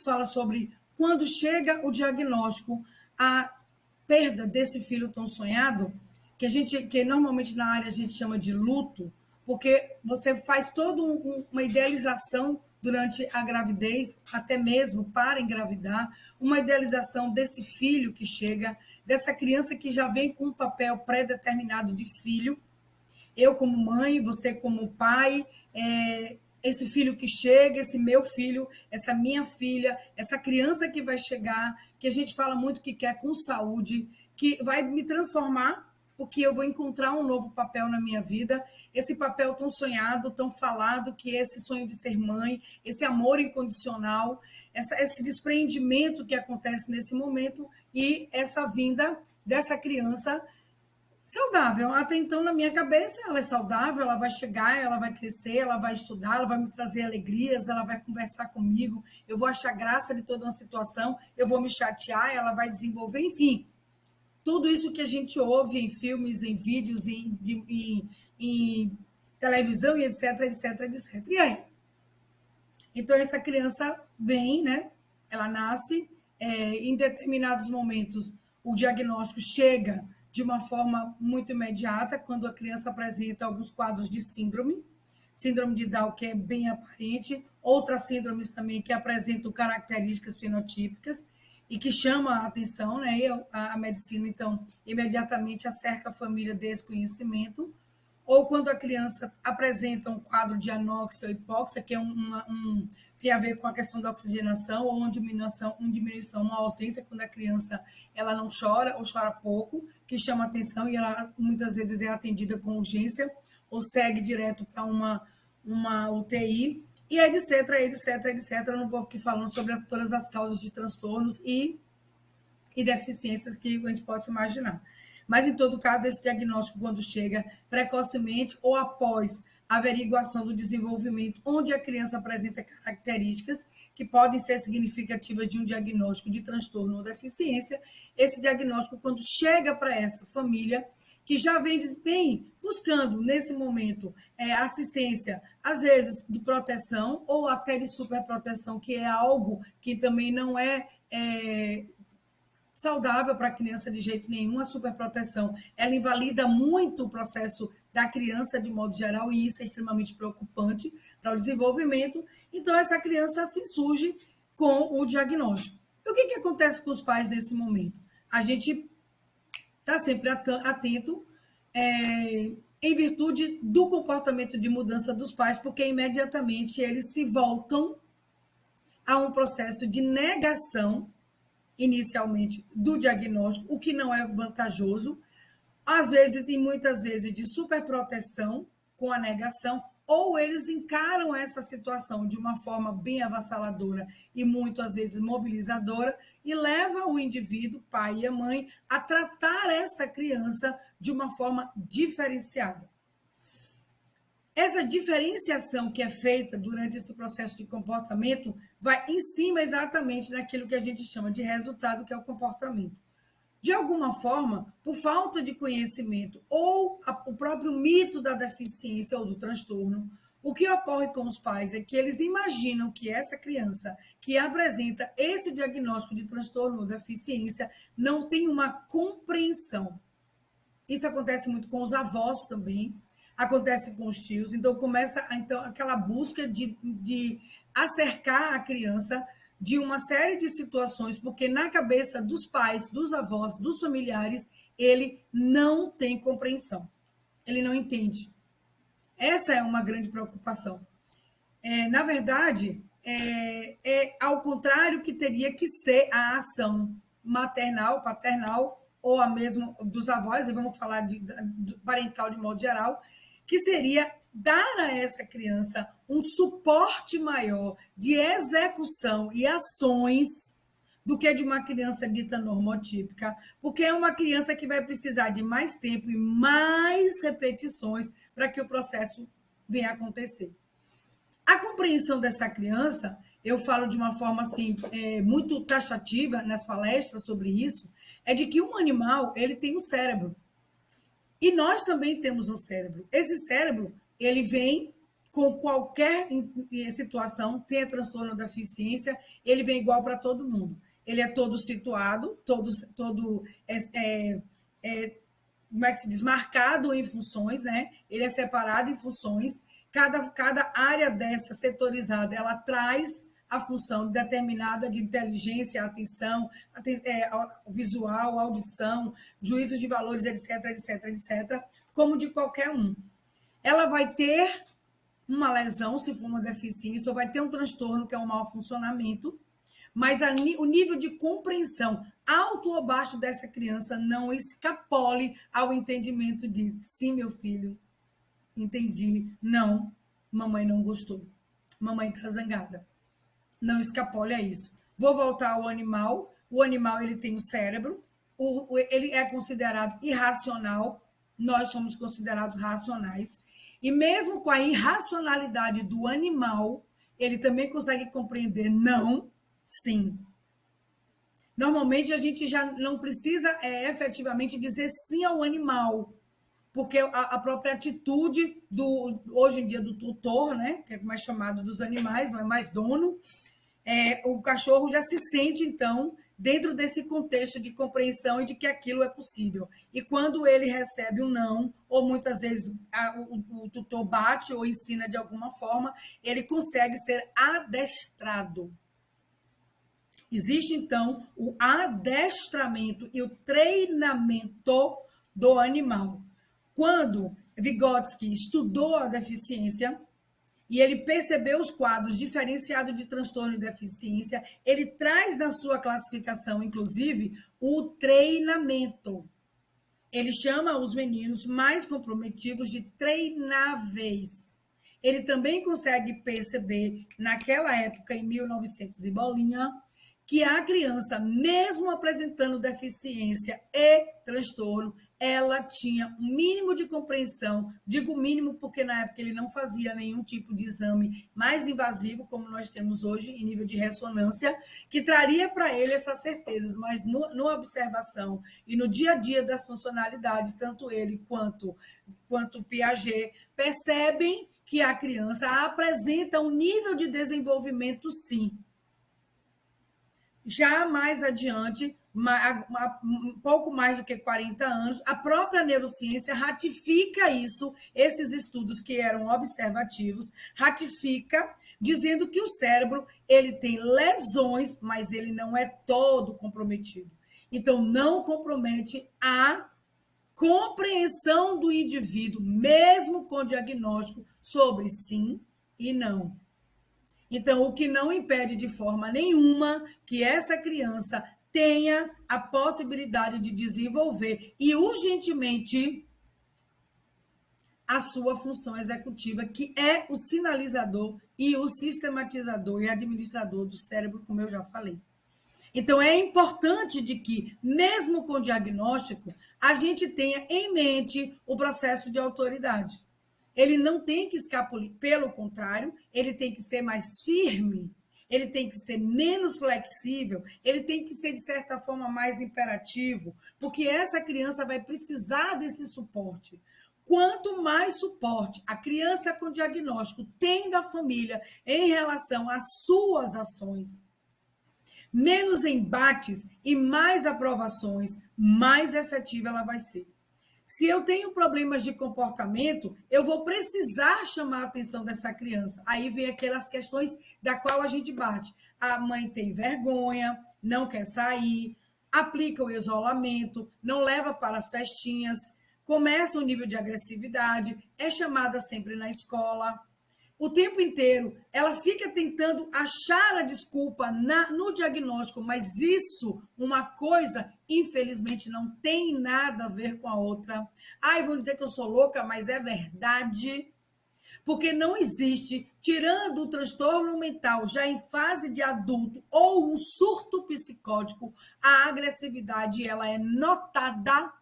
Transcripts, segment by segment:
fala sobre quando chega o diagnóstico, a perda desse filho tão sonhado, que normalmente na área a gente chama de luto, porque você faz toda uma idealização durante a gravidez, até mesmo para engravidar, uma idealização desse filho que chega, dessa criança que já vem com um papel pré-determinado de filho, eu como mãe, você como pai, esse filho que chega, esse meu filho, essa minha filha, essa criança que vai chegar, que a gente fala muito que quer com saúde, que vai me transformar, porque eu vou encontrar um novo papel na minha vida, esse papel tão sonhado, tão falado, que é esse sonho de ser mãe, esse amor incondicional, esse despreendimento que acontece nesse momento e essa vinda dessa criança saudável. Até então, na minha cabeça, ela é saudável, ela vai chegar, ela vai crescer, ela vai estudar, ela vai me trazer alegrias, ela vai conversar comigo, eu vou achar graça de toda uma situação, eu vou me chatear, ela vai desenvolver, enfim. Tudo isso que a gente ouve em filmes, em vídeos, em televisão, e etc, etc, etc. E aí? Então, essa criança vem, né? Ela nasce, em determinados momentos, o diagnóstico chega de uma forma muito imediata, quando a criança apresenta alguns quadros de síndrome de Down, que é bem aparente, outras síndromes também que apresentam características fenotípicas e que chamam a atenção, né? E a medicina, então, imediatamente acerca a família desse conhecimento, ou quando a criança apresenta um quadro de anóxia ou hipóxia, que é tem a ver com a questão da oxigenação, ou uma diminuição, uma ausência, quando a criança ela não chora ou chora pouco, que chama atenção e ela muitas vezes é atendida com urgência ou segue direto para uma UTI, e etc, etc, etc. Eu não vou aqui falando sobre todas as causas de transtornos e deficiências que a gente possa imaginar. Mas, em todo caso, esse diagnóstico, quando chega precocemente ou após a averiguação do desenvolvimento, onde a criança apresenta características que podem ser significativas de um diagnóstico de transtorno ou deficiência, esse diagnóstico, quando chega para essa família, que já vem buscando, nesse momento, assistência, às vezes, de proteção ou até de superproteção, que é algo que também não é saudável para a criança de jeito nenhum, a superproteção, ela invalida muito o processo da criança de modo geral, e isso é extremamente preocupante para o desenvolvimento. Então, essa criança se surge com o diagnóstico. E o que acontece com os pais nesse momento? A gente está sempre atento, em virtude do comportamento de mudança dos pais, porque imediatamente eles se voltam a um processo de negação inicialmente do diagnóstico, o que não é vantajoso, às vezes e muitas vezes de superproteção com a negação, ou eles encaram essa situação de uma forma bem avassaladora e muitas vezes mobilizadora e leva o indivíduo, pai e a mãe, a tratar essa criança de uma forma diferenciada. Essa diferenciação que é feita durante esse processo de comportamento vai em cima exatamente daquilo que a gente chama de resultado, que é o comportamento. De alguma forma, por falta de conhecimento ou o próprio mito da deficiência ou do transtorno, o que ocorre com os pais é que eles imaginam que essa criança que apresenta esse diagnóstico de transtorno ou deficiência não tem uma compreensão. Isso acontece muito com os avós também, acontece com os tios, então começa aquela busca de acercar a criança de uma série de situações, porque na cabeça dos pais, dos avós, dos familiares, ele não tem compreensão, ele não entende. Essa é uma grande preocupação. Na verdade, ao contrário que teria que ser a ação maternal, paternal, ou a mesmo dos avós, e vamos falar de parental de modo geral, que seria dar a essa criança um suporte maior de execução e ações do que de uma criança dita normotípica, porque é uma criança que vai precisar de mais tempo e mais repetições para que o processo venha a acontecer. A compreensão dessa criança, eu falo de uma forma assim, muito taxativa nas palestras sobre isso, é de que um animal ele tem um cérebro. E nós também temos um cérebro. Esse cérebro ele vem com qualquer situação, tenha transtorno ou deficiência, ele vem igual para todo mundo. Ele é todo situado, todo como é que se diz? Marcado em funções, né? Ele é separado em funções. Cada área dessa setorizada, ela traz a função determinada de inteligência, atenção, visual, audição, juízo de valores, etc, etc, etc, como de qualquer um. Ela vai ter uma lesão, se for uma deficiência, ou vai ter um transtorno, que é um mau funcionamento, mas o nível de compreensão alto ou baixo dessa criança não escapole ao entendimento de sim, meu filho, entendi, não, mamãe não gostou, mamãe está zangada. Não escapole a isso. Vou voltar ao animal. O animal ele tem um cérebro, ele é considerado irracional, nós somos considerados racionais. E mesmo com a irracionalidade do animal, ele também consegue compreender não, sim. Normalmente a gente já não precisa efetivamente dizer sim ao animal, porque a própria atitude hoje em dia do tutor, né, que é mais chamado dos animais, não é mais dono, o cachorro já se sente, então, dentro desse contexto de compreensão e de que aquilo é possível. E quando ele recebe um não, ou muitas vezes o tutor bate ou ensina de alguma forma, ele consegue ser adestrado. Existe, então, o adestramento e o treinamento do animal. Quando Vygotsky estudou a deficiência, e ele percebeu os quadros diferenciados de transtorno e deficiência, ele traz na sua classificação, inclusive, o treinamento. Ele chama os meninos mais comprometidos de treináveis. Ele também consegue perceber, naquela época, em 1900 e bolinha, que a criança, mesmo apresentando deficiência e transtorno, ela tinha um mínimo de compreensão, digo mínimo porque na época ele não fazia nenhum tipo de exame mais invasivo, como nós temos hoje, em nível de ressonância, que traria para ele essas certezas, mas na observação e no dia a dia das funcionalidades, tanto ele quanto Piaget percebem que a criança apresenta um nível de desenvolvimento, sim. Já mais adiante, um pouco mais do que 40 anos, a própria neurociência ratifica isso, esses estudos que eram observativos, ratifica, dizendo que o cérebro ele tem lesões, mas ele não é todo comprometido. Então, não compromete a compreensão do indivíduo, mesmo com diagnóstico, sobre sim e não. Então, o que não impede de forma nenhuma que essa criança tenha a possibilidade de desenvolver e urgentemente a sua função executiva, que é o sinalizador e o sistematizador e administrador do cérebro, como eu já falei. Então, é importante de que, mesmo com diagnóstico, a gente tenha em mente o processo de autoridade. Ele não tem que escapulir, pelo contrário, ele tem que ser mais firme, ele tem que ser menos flexível, ele tem que ser, de certa forma, mais imperativo, porque essa criança vai precisar desse suporte. Quanto mais suporte a criança com diagnóstico tem da família em relação às suas ações, menos embates e mais aprovações, mais efetiva ela vai ser. Se eu tenho problemas de comportamento, eu vou precisar chamar a atenção dessa criança. Aí vem aquelas questões da qual a gente bate. A mãe tem vergonha, não quer sair, aplica o isolamento, não leva para as festinhas, começa o nível de agressividade, é chamada sempre na escola. O tempo inteiro, ela fica tentando achar a desculpa no diagnóstico, mas isso, uma coisa, infelizmente, não tem nada a ver com a outra. Ai, vão dizer que eu sou louca, mas é verdade. Porque não existe, tirando o transtorno mental já em fase de adulto ou um surto psicótico, a agressividade ela é notada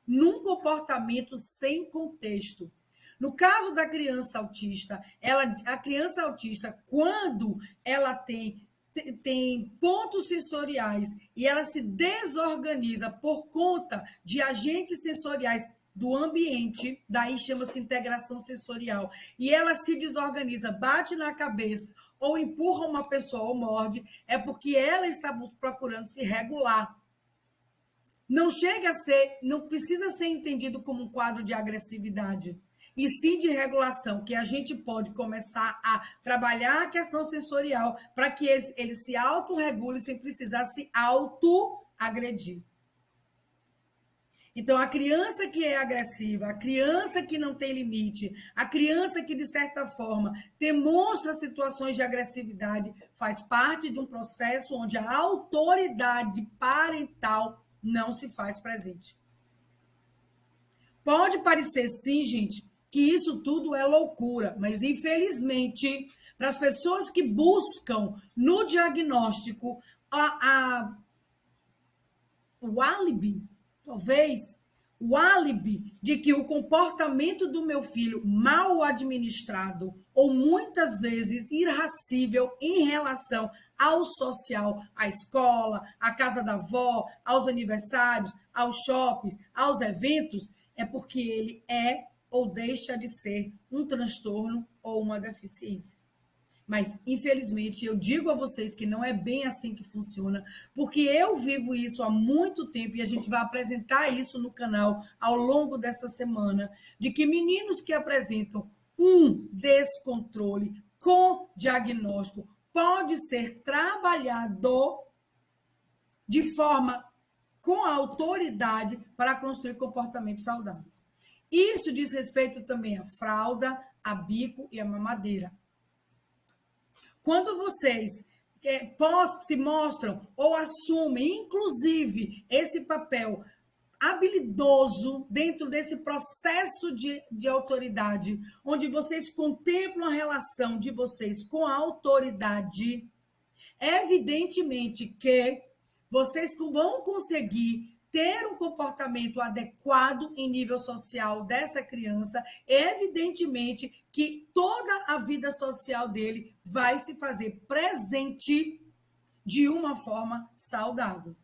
num comportamento sem contexto. No caso da criança autista, a criança autista, quando ela tem pontos sensoriais e ela se desorganiza por conta de agentes sensoriais do ambiente, daí chama-se integração sensorial, e ela se desorganiza, bate na cabeça, ou empurra uma pessoa ou morde, é porque ela está procurando se regular. Não chega a ser, não precisa ser entendido como um quadro de agressividade, e sim de regulação, que a gente pode começar a trabalhar a questão sensorial para que ele se autorregule sem precisar se autoagredir. Então, a criança que é agressiva, a criança que não tem limite, a criança que, de certa forma, demonstra situações de agressividade, faz parte de um processo onde a autoridade parental não se faz presente. Pode parecer, sim, gente, que isso tudo é loucura, mas, infelizmente, para as pessoas que buscam no diagnóstico o álibi, talvez, o álibi de que o comportamento do meu filho mal administrado ou muitas vezes irracível em relação ao social, à escola, à casa da avó, aos aniversários, aos shoppings, aos eventos, é porque ele é ou deixa de ser um transtorno ou uma deficiência. Mas, infelizmente, eu digo a vocês que não é bem assim que funciona, porque eu vivo isso há muito tempo e a gente vai apresentar isso no canal ao longo dessa semana, de que meninos que apresentam um descontrole com diagnóstico pode ser trabalhado de forma com autoridade para construir comportamentos saudáveis. Isso diz respeito também à fralda, a bico e à mamadeira. Quando vocês se mostram ou assumem, inclusive, esse papel habilidoso dentro desse processo de autoridade, onde vocês contemplam a relação de vocês com a autoridade, evidentemente que vocês vão conseguir ter um comportamento adequado em nível social dessa criança, evidentemente que toda a vida social dele vai se fazer presente de uma forma saudável.